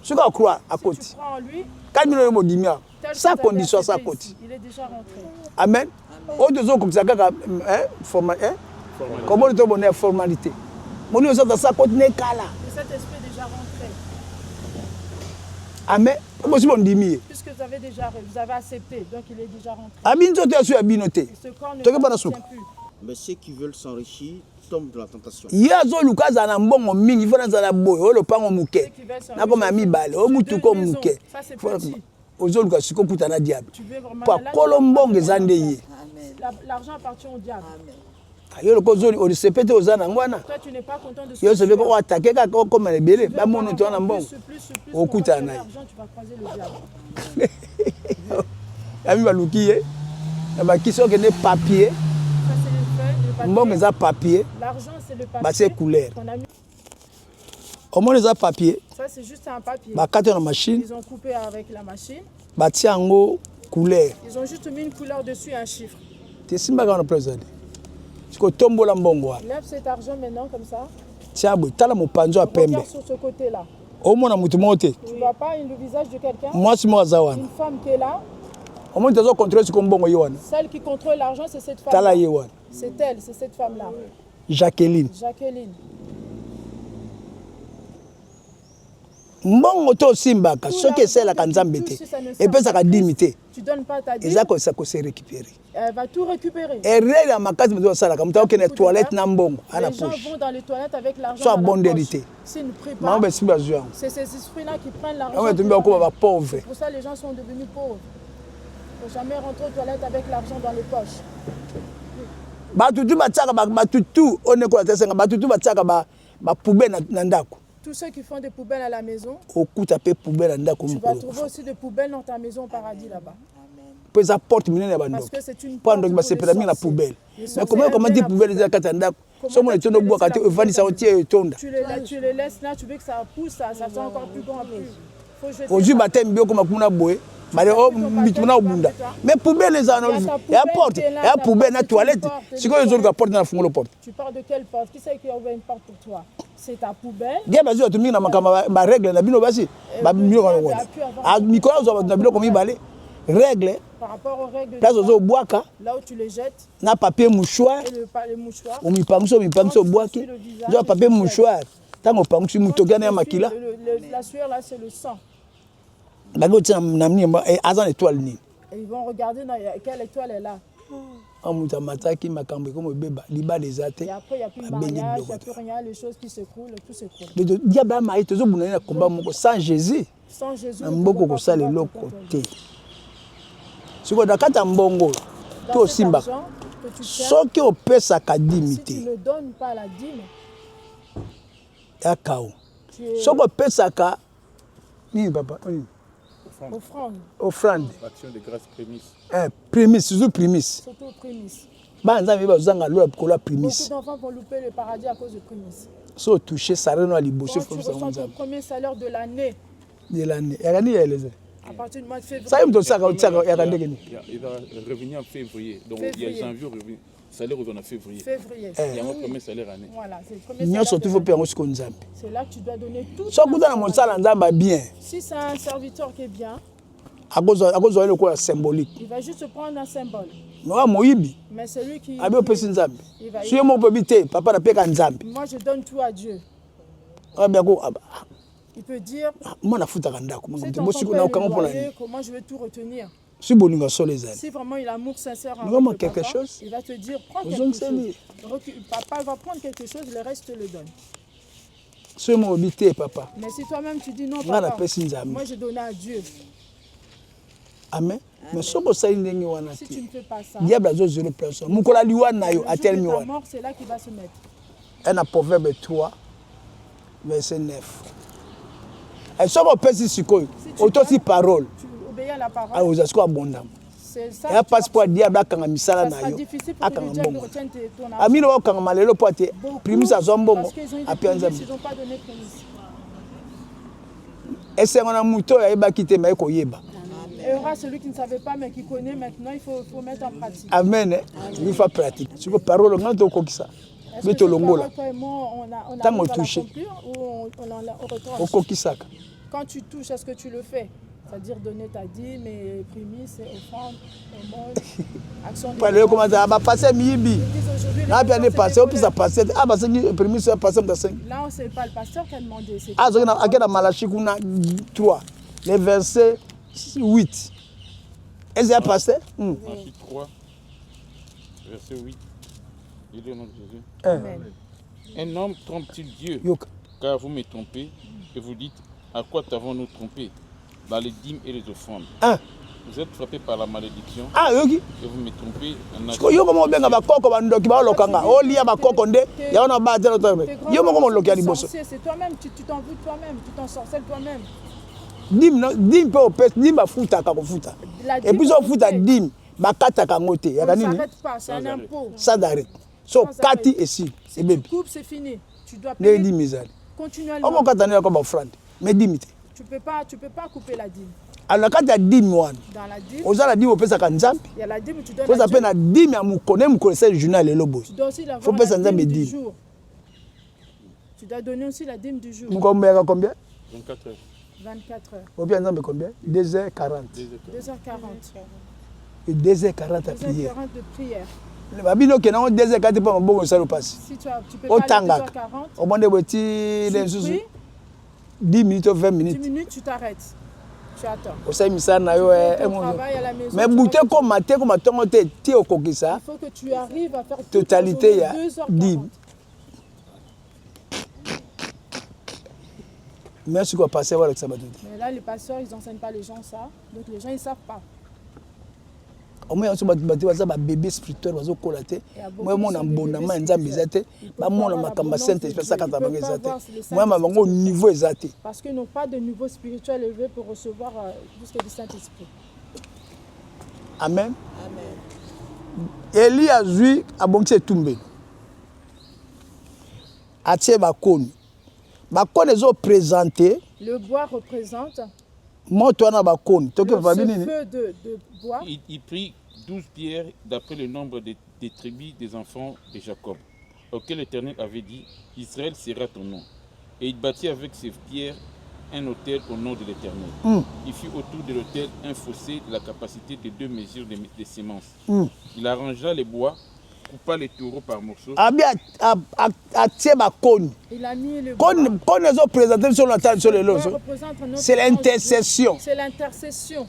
Ce qu'on croit à côté. Si tu crois en lui, 4 millions de modimia. Sans condition, sans accepté côté. ici, il est déjà rentré. Amen. Autres gens comme ça, comment on donne la formalité. Mon Dieu, ça côté n'est qu'à là. Et cet esprit est déjà rentré. Amen. Puisque vous avez accepté, donc il est déjà rentré. Amin, tu es sur Abinoté. Ce corps ne Tu es pas t'appartient plus. Mais ceux qui veulent s'enrichir tombent dans la tentation. Il y a des gens qui ont mbongo mingi, il faut dans la boy, oh le pango muke. Na comme ami balé, oh mutu ko muke. Ça c'est petit. Aux autres qui sont kutana diable. Tu veux vraiment Pour Colombongue zandeye. L'argent appartient au diable. Yo le kozoli o sepete ozana ngwana. Toi tu n'es pas content de ce Yo se veut ko attaquer ka comme les belé, ba mono to na mbongo. Au kutana. L'argent tu vas croiser le diable. Ami balukiye. Na ba kiso ke ne papier. Ça c'est le fait, Mbongo za papier. l'argent c'est le papier. Ba c'est couleur. qu'on a mis. Au moins les papier. Ça c'est juste un papier. Ba kate na machine. Ils ont coupé avec la machine. Ba tiango couleur. Ils ont juste mis une couleur dessus et un chiffre. Te simba ka na président. Siko tombola mbongo. Lève cet argent maintenant comme ça. Tiens, tala mopanzo a pembe. Regarde sur ce côté-là. Au moins na mutu mote. Tu vois pas le visage de quelqu'un? Moi si moi zawana. Une femme qui est là. Au moins tu dois contrôler ce qu'on bongo yowana. Celle qui contrôle l'argent, c'est cette femme. Tala yewana. C'est elle, c'est cette femme-là. Jacqueline. Jacqueline. Mbongo to simbaka soki esalaka nzambe te epesaka dimi te eza kosa kose récupérer. Elle va tout récupérer. erreur ya makasi moto osalaka moto akokende toilette na mbongo ana les gens poche vont dans les toilettes avec l'argent soit dans bonne la poche. vérité S'ils ne prient pas, mama besimbi bazwi yango c'est ces esprits-là qui prennent l'argent. awa tombi bakoma bapauvre. C'est pour ça que les gens sont devenus pauvres. Il ne faut jamais rentrer aux toilettes avec l'argent dans les poches. batutu batiaka batutu onekola te senga batutu batiaka bapoubele na ndako. Tous ceux qui font des poubelles à la maison, okuta pe poubele na ndako tu vas trouver aussi des poubelles dans ta maison au paradis là-bas. po eza porte minene ya bandoko po andoko basepela mingi na poubele mais comment dire poubele eza kati ya ndako so mona etondo bwaka te evandisa otie etonda tu les laisses là, tu veux que ça pousse, ça fait encore plus grand. ozwi batemi biokoma kuna boye bale bitumuna obunda mais poubele eza ya porte ya poubele na toilette sikoyo ezoluka porte na fungolo porte. Tu parles de quelle porte? Qui c'est qui a ouvert une porte pour toi? C'est ta poubelle. Dia bazwi bato mingi na makambo barègle na bino basi bamiloko wana wana mikolo azwa bato na biloko mibale règle par rapport aux règles place ozobwaka là où tu les jettes na papier mouchoir les mouchoirs omipangisi obwaki zwa papier mouchoir ntango opangisi mutokana ya makila la sueur là c'est le sang. baki otia na mini aza na étoile nini Ils vont regarder dans quelle étoile est là. amutu amataki makambo ekoma ebeba libala eza te et après il n'y a plus de mariage, il n'y a plus rien, les choses qui s'écroulent, tout s'écroule. diable amari tozobunda na komba moko sans Jésus Sans Jésus na mboko kosala eloko te sikoyo na kati ya mbongo to osimbaka soki opesaka dimi te si tu ne donnes pas la dîme ya kao soki opesaka nini papa offrande action de grâce prémisse prémisse surtout prémisse surtout prémisse. bana nzambe bazanga lola kolo ya prémisse. Beaucoup d'enfants vont louper le paradis à cause de prémisse. So toucher salaire no liboso quand tu reçois ton premier salaire de l'année yakani yeleze à partir du mois de février ça mto saka utsaka yakandeke ni il va revenir en février donc il y a janvier revenu salaire revient en février il y a mon premier salaire année voilà c'est le premier salaire surtout faut payer siko nzambe c'est là que tu dois donner tout so kuta na mosala nzamba bien si c'est un serviteur qui est bien akozwa le quoi symbolique il va juste prendre un symbole no moyibi mais celui qui abi opesi nzambe suye mo bobite papa na peka nzambe moi je donne tout à Dieu il peut dire moi na futaka ndako comment je vais tout retenir si bolinga solo ezali si vraiment il a amour sincère envers quelque chose il va te dire prends quelque chose papa va prendre quelque chose le reste te le donne suye mo bobite papa mais si toi-même tu dis non papa moi je donne à Dieu. Amen. Mais si tu ne fais pas ça, diable a 0 personne. Mukola liwa na yo atel mi wana. C'est là qu'il va se mettre. Un Proverbe 3 verset 9. Et si on pèse sikoyo, autosi parole. Tu obéis à la parole. Ah vous asiko abondam. C'est ça. Et passe pour diable akanga misala na yo. Akanga bongo. Amino akanga malelo po ate primus azombongo apianza. Ils ont pas donné prémisse. Et c'est on a muto ya ebaki te mais ko yeba. Il y aura celui qui ne savait pas mais qui connaît maintenant, il faut mettre en pratique. Amen. Il faut pratique. Si vous parole, on a tout comme ça. Est-ce que cette parole, toi et moi, on a tant on touche. ou on Au kokisaka. quand tu touches, est-ce que tu le fais? C'est-à-dire donner ta dîme et prémices, offrandes, aumônes, action de grâce. Pas comment ça va passer mibi. Là bien passé, on peut ça passer. Ah parce que prémices ça passer dans 5. Là, c'est pas le pasteur qui a demandé. Ah, c'est dans Malachie 3, les versets 8. Est-ce qu'il a passé? Malachie 3, verset 8. Il est au nom de Jésus. Amen. Un homme trompe-t-il Dieu? Car vous me trompez et vous dites, à quoi t'avons-nous trompé? Dans les dîmes et les offrandes. Vous êtes frappé par la malédiction. Ah, oui. Et vous me trompez. Yo comment bien ba koko ba ndoki ba lokanga. O lia ba koko nde. Ya ona ba telo telo. Yo comment lokia liboso. C'est toi-même, tu t'en veux toi-même, tu t'en sorcelles toi-même. Dim pe opes, dim ba futa ka ko futa. Et puis on futa dim ba kata ka ngote. Ya Ça nini? n'arrête pas, c'est un impôt. Ça d'arrêt. So kati ici. Si tu coupes, c'est fini. Tu dois payer continuellement. On va katana ko ba offrande. Mais dimite. Tu peux pas couper la dîme. Alors quand tu as dîme dans la dîme, on a la dîme au pesa kanzambi. Il y a la dîme tu donnes. Faut ça peine la dîme à mukone mukose le journal le lobo. Tu dois aussi la faire la dîme du jour. Tu dois donner aussi la dîme du jour. Combien 24 heures. 24 heures. Au bien exemple combien 2h40. 2h40. Et 2h40 à prier. 2h40 de prière. Le babino qui n'a 2h40 pas bon ça le passe. Si tu peux pas 2h40. Au moins de petit les sous 10 minutes ou 20 minutes. 10 minutes tu t'arrêtes. Tu attends. Au misa na yo mais bouté comme matin comme tongo te ti okokisa. Il faut que tu arrives à faire totalité ya 10. Merci quoi passer voir avec ça. Mais là les pasteurs ils enseignent pas les gens ça. Donc les gens ils savent pas. Au moins on va ba bébé spirituel bazo kolaté. Moi mon abonnement nzambe ezate. Ba mon makamba sainte espèce ça quand ba ezate. Moi ma bango niveau ezate. Parce qu'ils n'ont pas de niveau spirituel élevé pour recevoir jusqu'à du Saint-Esprit. Amen. Amen. Eli azui abongse tumbe. Atie bakoni. Bakoni zo présenter. Le bois représente le feu de bois. Il prit 12 pierres d'après le nombre des tribus des enfants de Jacob, auquel l'Éternel avait dit, Israël sera ton nom. Et il bâtit avec ces pierres un autel au nom de l'Éternel. Il fit autour de l'autel un fossé de la capacité de 2 mesures de semences. Il arrangea les bois, coupa les taureaux par morceaux. Il a mis le bois. C'est l'intercession. C'est l'intercession.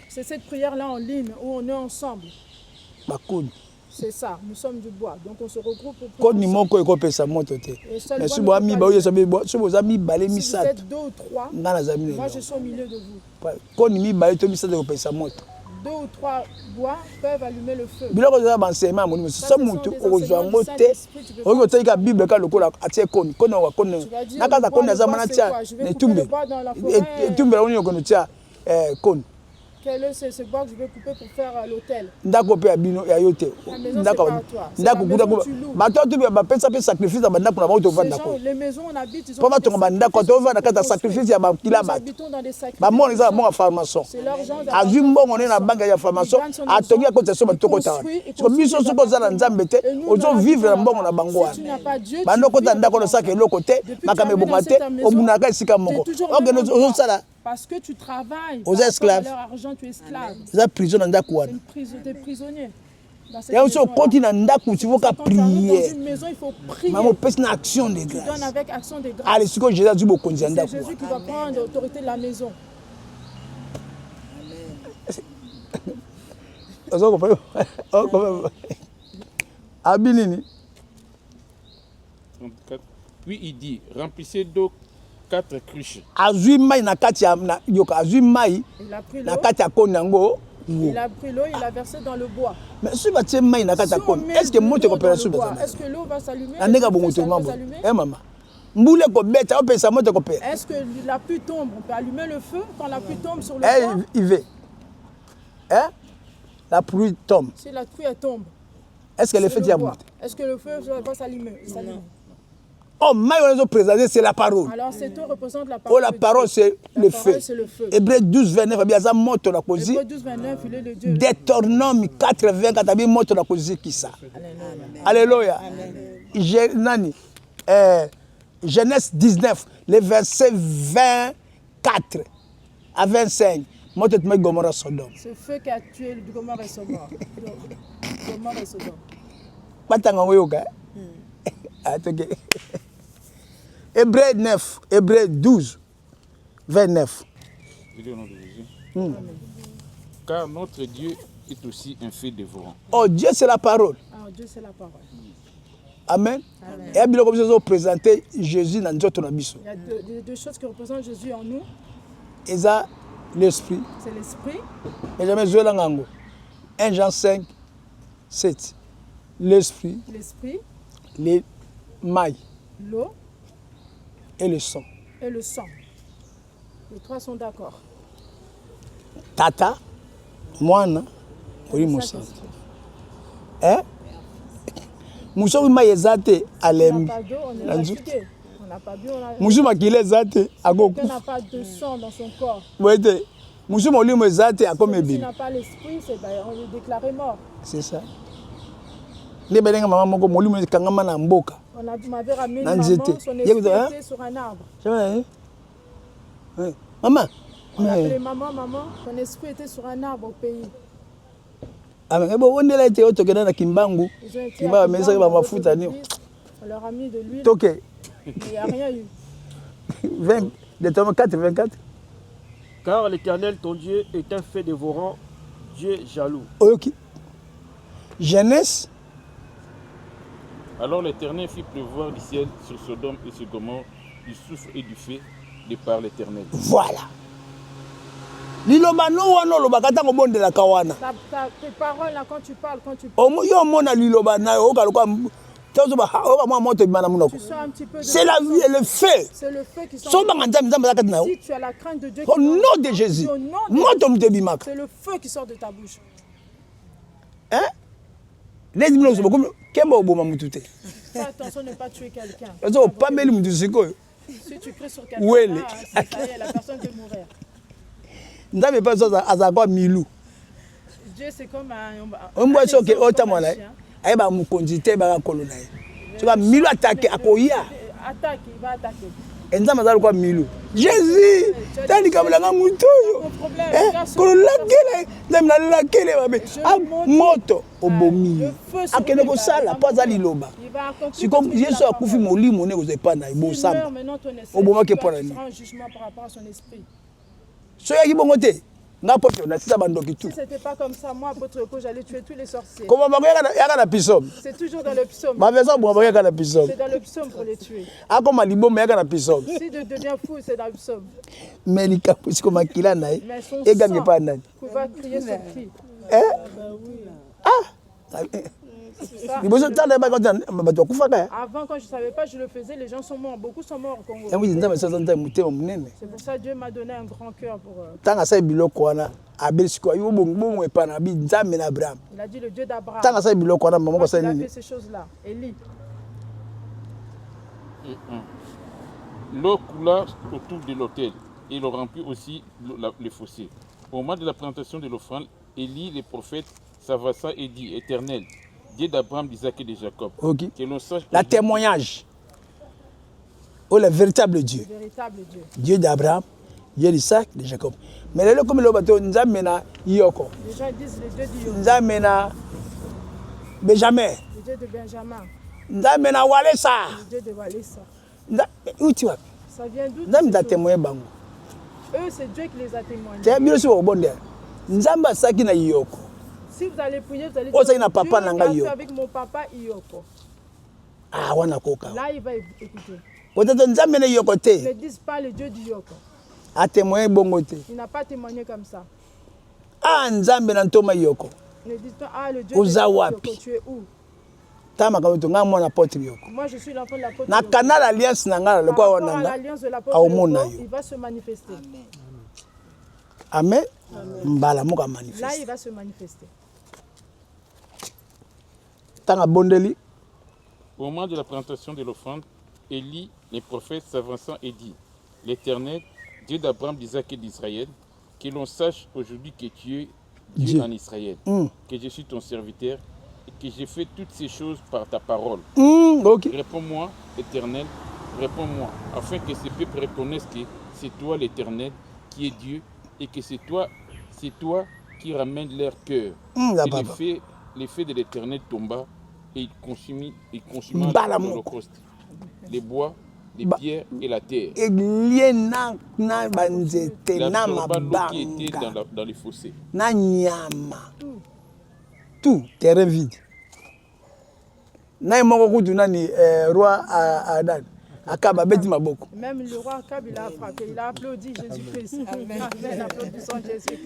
C'est cette prière-là en ligne où on est ensemble. C'est ça, nous sommes du bois, donc on se regroupe pour prier ensemble. Si vous êtes 2 ou 3, moi je suis au milieu de vous. 2 ou 3 bois peuvent allumer le feu. Quel est ce bois que je vais couper pour faire l'hôtel? La maison, c'est pas à toi. C'est la maison que tu loues. Les maisons, on habite, ils ont des sacrifices. Nous habitons dans des sacrifices. C'est l'argent si tu n'as pas Dieu, parce que tu travailles, aux esclaves. Leur argent, tu es esclave. C'est une prison. Tu es prisonnier. Il y a aussi un continent tu veux prier. Dans une maison, il faut prier. Tu action de grâce. Tu donnes avec action de grâce. Allez, c'est Jésus qui va prendre l'autorité de la maison. Abinini. Puis il dit, remplissez d'eau 4 cruches. Il a pris l'eau, il a versé dans le bois. Mais si est-ce que est-ce que l'eau va s'allumer? Est-ce que la pluie tombe? On peut allumer le feu quand la pluie tombe sur le bois? Il veut. Hein? La pluie tombe. Si la pluie tombe. Est-ce que le feu Est-ce que le feu va s'allumer? Oh, c'est la parole. Alors, cette eau représente la parole. Oh, la parole, c'est le feu. Hébreux 12, 29, il y a un mot de la cause. Hébreux 12, 29, il est le Dieu. Deutéronome 80, il y a un mot de la cause qui ça. Alléluia. Genèse 19, les versets 24 à 25. Moi, tu te Gomorrah Sodome. Ce feu qui a tué le Gomorrah et Sodome. Gomorrah et Sodome. Pas tant yoga. Hébreux 9, Hébreux 12, 29. Je dis au nom de Jésus. Car notre Dieu est aussi un feu dévorant. Oh, Dieu, c'est la parole. Ah, Dieu, c'est la parole. Amen. Et à bien comme ça, présenter Jésus dans notre abysse. Il y a deux choses qui représentent Jésus en nous. Et ça, l'esprit. C'est l'esprit. Et jamais joué dans l'angle. 1 Jean 5, 7. L'esprit. L'esprit. Les mailles. L'eau. Et le sang. Et le sang. Les trois sont d'accord. Tata, Moana, oui, Moussa. Hein? Moussa, oui, Maïzate, Alem. On n'a pas d'eau, on est fatigué. On n'a pas bu, on a. Moussa, Makile, Zate, Agoku. Quelqu'un n'a pas de sang dans son corps. Oui, Moussa, Moli, Maïzate, Akomé. S'il n'a pas l'esprit, on est déclaré mort. C'est ça. Les Bénéga, maman, Moli, Kangama, Namboka. On m'avait ramené une maman, son esprit était sur un arbre. Maman. On appelait maman, son esprit était sur un arbre au pays. On leur a mis de l'huile, mais il n'y a rien eu. 24. Car l'Éternel, ton Dieu, est un feu dévorant, Dieu jaloux. Okay. Genèse. Alors l'Éternel fit pleuvoir du ciel sur Sodome et sur Gomorrhe du soufre et du feu de par l'Éternel. Voilà. Lilobano wano lobakata ko bonde la kawana. Tes paroles là quand tu parles. Yo mona lilobana yo kaluka tozo ba o ba moto bana munoko. C'est la vie et le feu. C'est le feu qui sort. Si tu as la crainte de Dieu. Au nom de Jésus. C'est le feu qui sort de ta bouche. Hein? Les dimanches beaucoup kemba oboma mutute. Fais attention de ne pas tuer quelqu'un. Si tu cries sur quelqu'un, la personne peut mourir. Ndame pas ça azakwa milou. Dieu c'est comme un boisson que otamala. Aye ba mukonzite ba kolona. Tu vas milou attaquer akoya. Attaque, il va attaquer. Enza mazalo kwa milou. Jésus, tani kabulanga mutoyo. Kolakele, ndamna lakele babe. Moto obomi. Akene ko sala pas za liloba. Si comme Jésus a kufi molimo ne ozepa na ibo samba. Oboma ke pona ni. Un jugement par rapport à son esprit. Si c'était pas comme ça, moi, apôtre Eko, j'allais tuer tous les sorciers. C'est toujours dans le psaume. C'est dans le psaume pour les tuer. Si tu deviens fou, c'est dans le psaume. Mais son sang, tu vas crier son cri. Avant, quand je ne savais pas, je le faisais, les gens sont morts. Beaucoup sont morts au Congo. C'est pour ça que Dieu m'a donné un grand cœur pour eux. Il a dit le Dieu d'Abraham. Il a fait ces choses-là. Élie. L'eau coula autour de l'autel et il remplit aussi les fossés. Au moment de la présentation de l'offrande, Élie, le prophète, s'avança et dit, Éternel, Dieu d'Abraham, d'Isaac et de Jacob. Okay. Que l'on sache la témoignage. Oh, le véritable Dieu. Dieu d'Abraham, Dieu d'Isaac, de Jacob. Mais là, comme le bateau, nous amène Yoko. Les gens disent le Dieu d'Yoko. Nous amène Benjamin. Le Dieu de Benjamin. Nous amène Walesa. Le Dieu de Walesa. Où tu vas? Ça vient d'où? Nous amène témoigner Bango. Eux, c'est Dieu qui les a témoignés. Tu as bien reçu au bon Dieu. Nous amène Saki na Yoko. Si vous allez prier, vous allez dire Dieu a avec mon papa Iyoko. Ah, wana koka. Là, il va écouter. Ils ne disent pas le Dieu d'Iyoko. Il n'a pas témoigné comme ça. Ah, Nzambe na ntoma Iyoko. Ne disent pas, ah, le Dieu d'Iyoko, tu es où? Moi, je suis l'enfant de l'apôtre. Na canal alliance nangala le kwa wananga. L'alliance de l'apôtre, il va se manifester. Amen. Mbala moka manifester. Là, il va se manifester. Au moment de la présentation de l'offrande, Élie, les prophètes, s'avançant et dit, l'Éternel, Dieu d'Abraham, d'Isaac et d'Israël, que l'on sache aujourd'hui que tu es Dieu en Israël, que je suis ton serviteur que j'ai fait toutes ces choses par ta parole. Ok. Réponds-moi, Éternel, réponds-moi, afin que ce peuple reconnaisse que c'est toi l'Éternel qui est Dieu et que c'est toi qui ramène leur cœur. Et l'effet de l'Éternel tomba et il consuma l'holocauste, les bois, les pierres et la terre. Il absorba l'eau qui était dans les fossés. Tout, terrain vide. Même le roi Akab, il a frappé, il a applaudi Jésus-Christ. Amen. Applaudissons Jésus.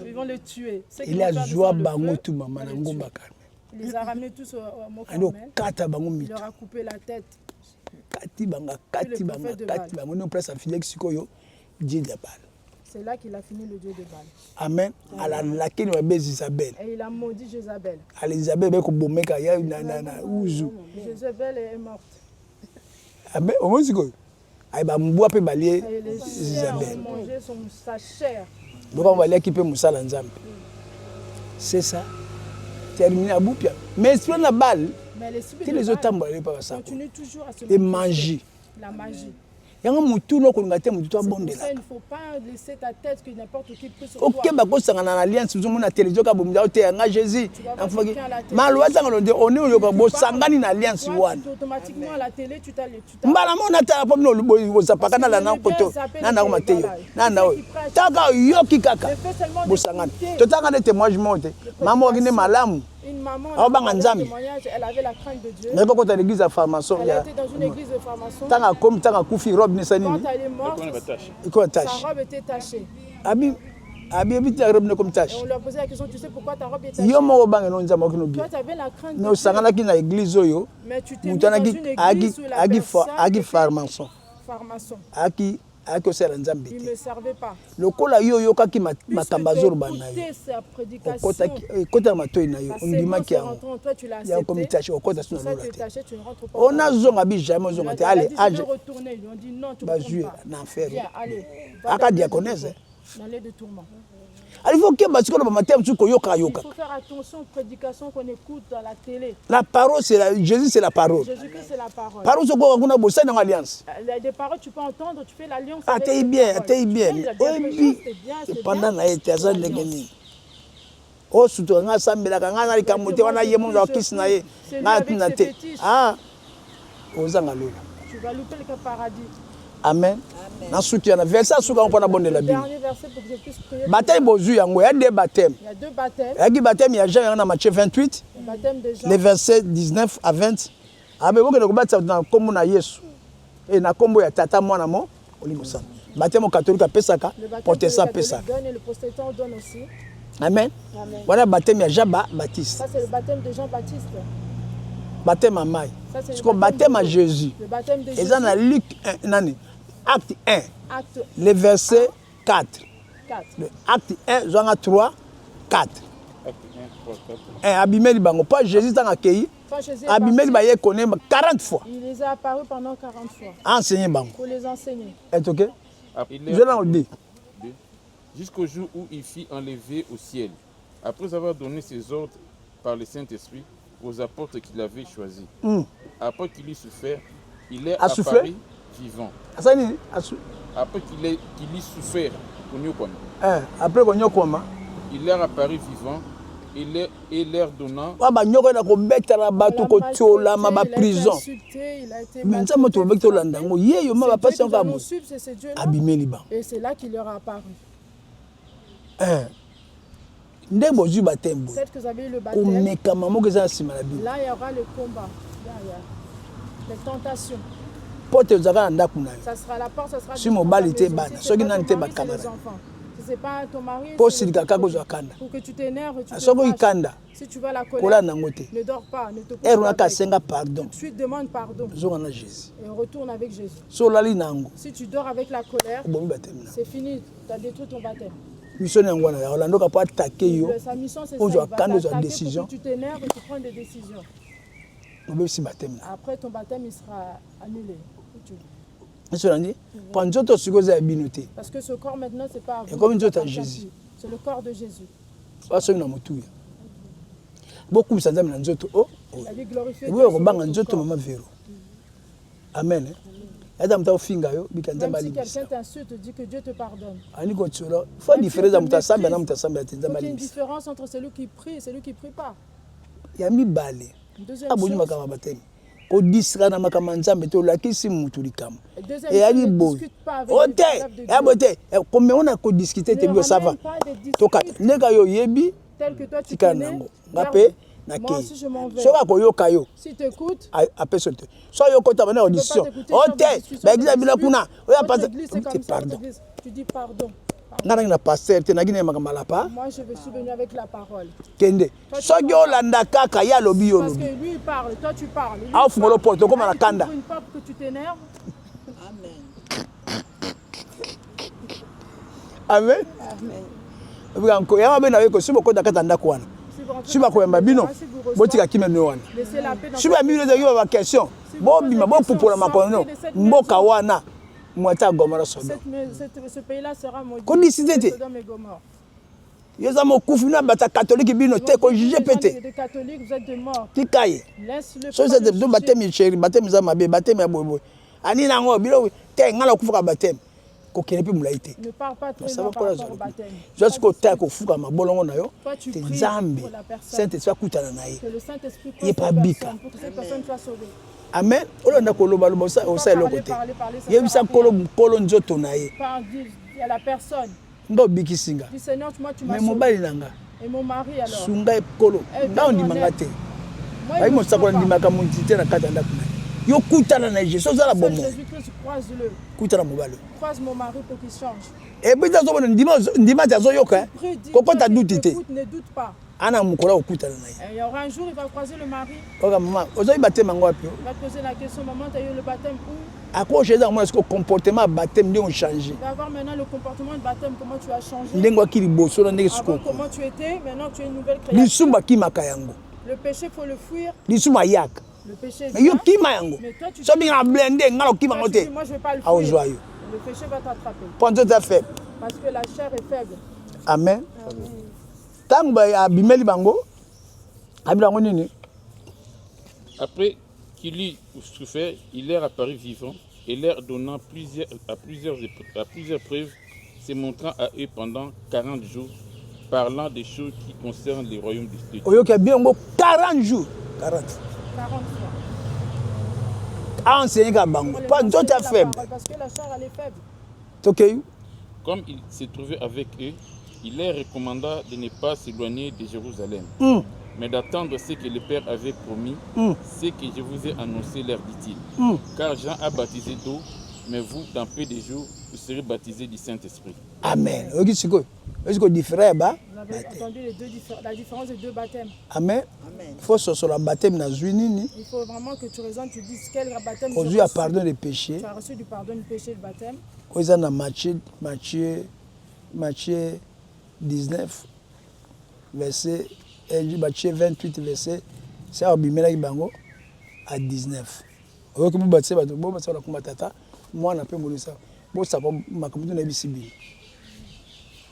Ils vont le tuer. Il a joie bango tout maman. Il les a ramenés tous au mot Carmel. Il leur a coupé la tête. C'est là qu'il a fini le Dieu de Baal. Amen. Et il a maudit Jézabel. Jézabel est morte. Amen. Et les chiens ont mangé sa chair. C'est ça. Terminé à Boupia. Mais si on a balle, les autres continuent toujours à se manger. La magie. Il ne faut pas laisser ta tête que n'importe qui peut se voir. Ok, on a alliance, on a télévision, on a Jésus. On est en alliance. Automatiquement à la télé, tu t'as une maman, elle avait la crainte de Dieu. Elle était dans une église de formation. Quand elle est morte, sa robe était tachée. Et on lui a posé la question, tu sais pourquoi ta robe est tachée? Toi, tu avais la crainte de Dieu. Mais tu t'es mis dans une église où la personne était pharmaçon. Il ne me servait pas. Écouter sa prédication, toi tu l'as accepté. Pour ça tu es taché, tu ne rentres pas. On a zone à jamais zone. Allez, retourner. Ils ont dit non, tu ne retournes pas. Viens, allez. Dans les de tourments. Il faut faire attention aux prédications qu'on écoute dans la télé. La parole, Jésus, c'est la parole. Jésus-Christ, c'est la parole. Parole, c'est quoi? On a bossé dans l'alliance. Des paroles, tu peux entendre, tu fais l'alliance. Ah, t'es bien. Pendant la éternité, les gagnants. Oh, surtout, on a samedi, on a les camotés, on a les gens qui sont là. Ah, tu vas louper le paradis. Amen. Dans ce qui est verset, on prend la bonne de la Bible. Dernier verset pour que je puisse prier. Baptême, il y a deux baptêmes. Il y a deux baptêmes. Il y a baptême, il y a Jean, dans Matthieu 28, les versets 19 à 20. Amen. Vous avez baptême dans comme na Yesu. Et na kombo ya tata mwana mo olimosa. Baptême catholique a pesaka, protestant pesaka. Le protestant donne aussi. Amen. Voilà baptême il y a Jean Baptiste. Ça c'est le baptême de Jean-Baptiste. Baptême à Maï. C'est le baptême à Jésus. Le baptême de Jésus. Et ça dans Luc 1, acte 1. Le verset 4. Le acte 1, Jean 3, 4. Acte 1, 3, 4. Abimé libango. Pas Jésus dans accueilli. Abimé libango connaît 40 fois. Il les a apparus pendant 40 fois. Enseigner bango. Pour les enseigner. Est ok? Je l'en dis. Jusqu'au jour où il fit enlever au ciel. Après avoir donné ses ordres par le Saint-Esprit aux apôtres qu'il avait choisis. Après qu'il eut souffert, il est apparu vivant. Après qu'il ait souffert, après il est apparu vivant et leur donnant. Prison. Et c'est là qu'il leur a apparu. Peut-être que vous avez eu le baptême. Là, il y aura le combat. Les tentations. Ça sera la porte, ça sera si mon bal était ban, si c'est pas ton mari, pour que tu t'énerves, tu te fâches. Si tu vas la colère, ne dors pas, ne te couche pas avec. Tout de suite demande pardon. Et retourne avec Jésus. Si tu dors avec la colère, c'est fini, tu as détruit ton baptême. Sa mission, c'est ça. Il va t'attaquer pour que tu t'énerves et tu prends des décisions. Après, ton baptême, il sera annulé. Parce que ce corps maintenant, c'est pas à vous. Comme Jésus. C'est le corps de Jésus. Beaucoup de gens ont Amen. Même si quelqu'un t'insulte, dit que Dieu te pardonne. Il faut une différence entre celui qui prie et celui qui ne prie pas. Il y a mis balé. Deuxième chose. Ko disra na makamanzambe to lakisi mutu likam. Et ali boy. Ote, ya bote. Comme on a ko discuter te bio ça va. To kata. Nega yo yebi. Tel que toi tu connais. Ngape na moi aussi je m'en vais. So ba ko yo kayo. Si tu écoutes. Appelle sur te. So yo ko ta bana audition. Ote, ba eglise bila kuna. Oya pas. Pardon. Tu dis pardon. Moi je suis venu avec la parole. Kende. Parce que lui il parle, toi tu parles. Ah, il faut une porte que tu t'énerves. Amen. Amen. Ce pays-là sera maudit. Vous êtes catholique, vous êtes de mort. Ne parle pas trop loin par rapport au baptême. Toi, tu pries pour la personne. Que le Saint-Esprit prie pour la personne, pour que cette personne soit sauvée. Amen. Il y a la personne. Du Seigneur, moi tu m'as sauvé. Et mon mari alors. Jésus-Christ, croise-le. Croise mon mari pour qu'il change. Et puis, ne doute pas. Il y aura un jour, il va croiser le mari. Il va te poser la question, maman, tu as eu le baptême où? Il va avoir maintenant le comportement de baptême, comment tu as changé. Avant, comment tu étais, maintenant tu es une nouvelle créature. Le péché, il faut le fuir. Le péché vient. Mais toi, tu dis, moi, je ne vais pas le fuir. Le péché va t'attraper. Parce que la chair est faible. Amen. Après qu'il eut souffert, il leur apparut vivant et leur donnant à plusieurs preuves, se montrant à eux pendant 40 jours, parlant des choses qui concernent les royaumes de Dieu. 40 jours. 40 fois. Enseigner pas d'autres faibles. Parce que la chair elle est faible. Comme il se trouvait avec eux, il leur recommanda de ne pas s'éloigner de Jérusalem, mais d'attendre ce que le Père avait promis, ce que je vous ai annoncé, leur dit-il. Car Jean a baptisé d'eau, mais vous, dans peu de jours, vous serez baptisés du Saint-Esprit. Amen. Vous avez entendu la différence des deux baptêmes. Amen. Il faut sur le baptême. Il faut vraiment que tu raisonnes, tu dises quel baptême tu as reçu. Pardon des péchés. Tu as reçu du pardon du péché, le baptême. Vous avez Matthieu 19, verset, Matthieu 28, verset, c'est à 19. Vous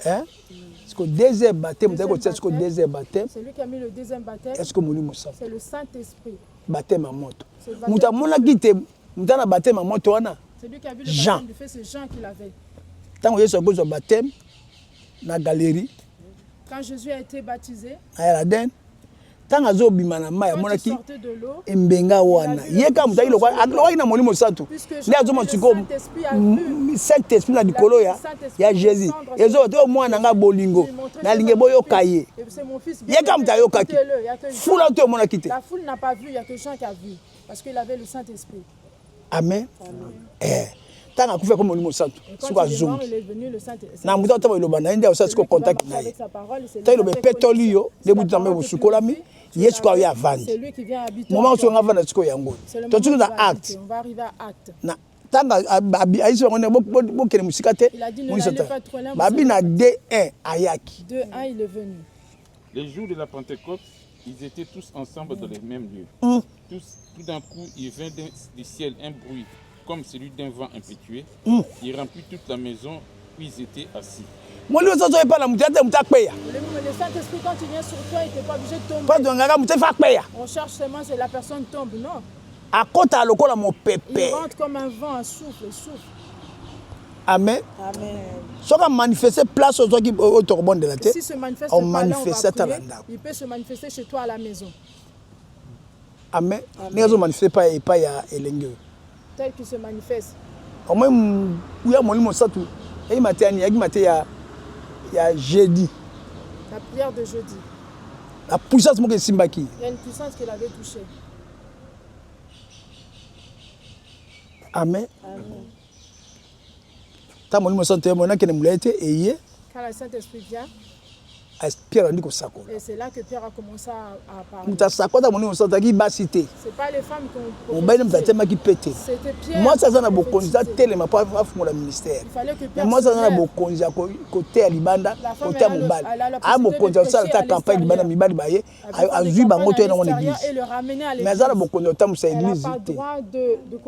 Hein? Est-ce que deuxième baptême, c'est lui qui a mis le deuxième baptême. Est-ce que c'est le Saint-Esprit. Baptême à moto. C'est lui qui a vu le baptême du feu, c'est Jean qui l'avait. Tant que Jésus a baptême, dans la galerie. Quand Jésus a été baptisé, tant que Jésus a sorti de l'eau, Mbenga wana. Yeka mutayi lokwa akloka ina molimo santu. Ndi azoma tsiko Saint-Esprit na dikolo ya Jésus. Ezo to mwana nga bolingo. Na linge boyo kaye. Yeka mutayi okaki. Fula to mona kite. La foule n'a pas vu, il y a que Jean qui a vu parce qu'il avait le Saint-Esprit. Amen. Tant akufa comme molimo santu. Suka zoom. Na muta to iloba na ndia osatiko contact na ye. Ta iloba petolio debu tambe busukolami. Yesu kwa ya vandi. C'est lui qui vient habiter. Moment où on va vendre tsiko yango. To tu na acte. On va arriver à acte. Na tanga aisi on est bokele musikate. Il a dit ne n'allez pas trop loin. Babi na D1 ayaki. D1 il est venu. Les jours de la Pentecôte, ils étaient tous ensemble dans les mêmes lieux. Tout d'un coup, il vint du ciel un bruit comme celui d'un vent impétueux. Il remplit toute la maison où ils étaient assis. Le Saint-Esprit, quand il vient sur toi, il n'est pas obligé de tomber. On cherche seulement si la personne tombe, non. Il rentre comme un vent, un souffle, il souffle. Amen. Si on manifeste place aux qui de la tête, si se manifeste on manifeste pas là, il peut se manifester chez toi à la maison. Amen. Ne pas manifester pas et pas ya elenge. Tel qu'il se manifeste. Au moins il y a mon ça tout. Et matin il y a jeudi. La prière de jeudi. La puissance que Simbaki. Il y a une puissance qu'il avait touchée. Amen. Quand le Saint-Esprit vient, et c'est là que Pierre a commencé à parler. C'est pas les femmes qui pété. C'était Pierre. Moi, ça n'a pas tellement pas le ministère. Il fallait que Pierre. Moi, ça n'a pas côté à Libanda, côté à Mobal. À mon compte, ça a campagne Libanda, Mibali Baye, à Zuba, moto dans l'église. Mais ça n'a pas côté à l'église.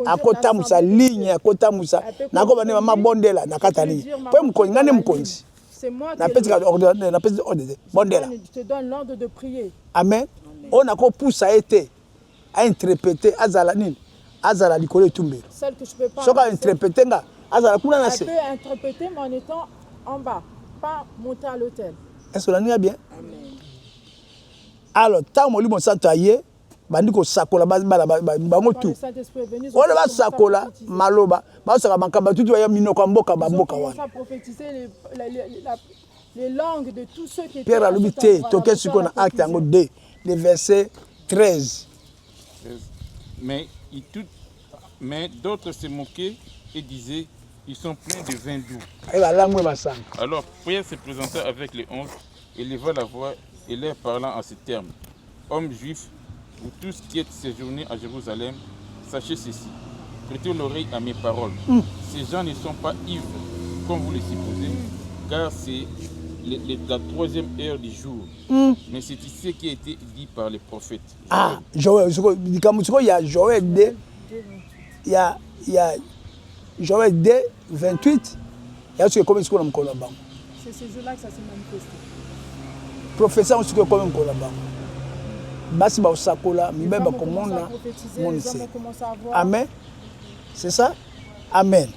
À côté à ligne, à côté à Moussa. N'a pas de maman bondela, n'a pas tali. Pour me connaître, c'est moi qui te donne l'ordre de prier. Amen. On a encore poussé à être à interpréter Azalanin. Azala Likole Tumbe. Celle que je peux pas. Ce qu'on interpréter là, Azala Kuna elle peut interpréter mais en étant en bas, pas monter à l'hôtel. Est-ce que l'année est bien? Amen. Alors, tant que mon sang taillé, bandi ko sakola bango tout. On va sakola maloba, ba saka makamba tout ya minoko mboka ba mboka wana. On va prophétiser les langues de tous ceux qui étaient. Pierre a l'obité, toqué sur qu'on a acte en 2, le verset 13. Mais d'autres se moquaient et disaient, ils sont pleins de vin doux. Alors Pierre se présenta avec les 11, éleva la voix et leur parlant en ces termes. Hommes juifs, vous tous qui êtes séjournés à Jérusalem, sachez ceci. Prêtez l'oreille à mes paroles. Ces gens ne sont pas ivres, comme vous le supposez, car c'est la 3e heure du jour. Mais c'est ici qui a été dit par les prophètes. Ah, Joël, il y a Joël 2, il y a Joël 2, 28. Il y a ce que c'est ce jour-là que ça s'est manifesté. Professeur, on se fait comme un basi ba sakola mibeba komona. Amen. C'est ça? Amen.